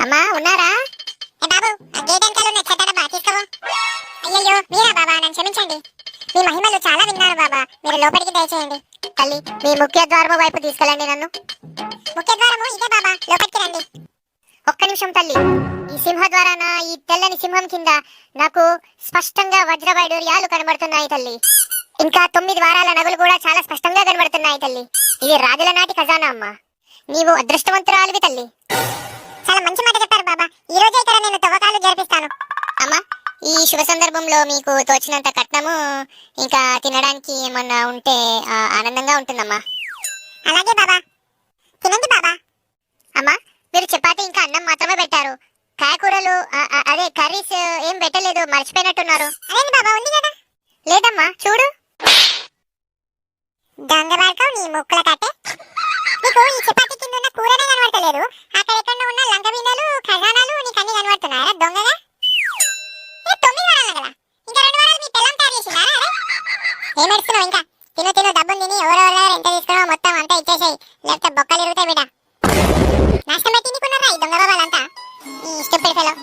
అమ్మా ఉన్నారా? బాబు ఆ గేట్ వెనకాల ఉన్న చెత్త డబ్బా తీసుకోవా. అయ్యయ్యో మీరా బాబా, నన్ను క్షమించండి. మీ మహిమలు చాలా విన్నాను బాబా, మీరు లోపలికి దయచేయండి. తల్లి, మీ ముఖ్య ద్వారము వైపు తీసుకెళ్ళండి నన్ను. ముఖ్య ద్వారము ఇదే బాబా, లోపలికి రండి. ఒక్క నిమిషం తల్లి. ఈ సింహద్వారాన ఈ తెల్లని సింహం కింద నాకు స్పష్టంగా వజ్ర వైడూర్యాలు కనబడుతున్నాయి తల్లి. ఇంకా 9 వారాల నగలు కూడా చాలా స్పష్టంగా కనబడుతున్నాయి తల్లి. ఇది రాజుల నాటి ఖజానా అమ్మా. నీవు అదృష్టవంతురాలివి తల్లి. చాలా మంచి మాట చెప్పారు బాబా. ఈ రోజే ఇక్కడ నేను తవ్వకాలు జరిపిస్తాను. అమ్మా, ఈ శుభ సందర్భంలో మీకు తోచినంత కట్నము ఇంకా తినడానికి ఏమన్నా ఉంటే ఆనందంగా ఉంటుందమ్మా. అలాగే బాబా, తినండి బాబా. అమ్మా, మీరు చపాతి ఇంకా అన్నం మాత్రమే పెట్టారు. కాయకూరలు అదే కర్రీస్ ఏం పెట్టలేదు, మర్చిపోయినట్టున్నారు. అదేంటి బాబా, ఉంది కదా. లేదమ్మా, చూడు. దొంగ బాడకం నీ ముక్కుల కట్టే. నీకు ఈ చపాతీ కింద ఉన్న కూరనే కనబడతలేదు, అక్కడెక్కడ ఉన్న లంక బిందెలు ఖజానాలు నీకు అన్ని కనబడుతున్నారా దొంగగా? 9 వారాలు కదా, ఇంకా 2 వారాలు మీ పిల్లం తయారు చేసిందారా? ఏం ఎడుస్తున్నావు? ఇంకా తిను తిను, డబ్బులు తిని ఎవరెవరు ఎంత తీసుకున్నావో మొత్తం అంతా ఇచ్చేసాయి, లేకపోతే బొక్కలు ఇరుగుతాయి బిడ్డ. నష్టం పెట్టి నీకున్నారా ఈ దొంగ బాబాలంతా? ఈ స్టూపిడ్ ఫెలో.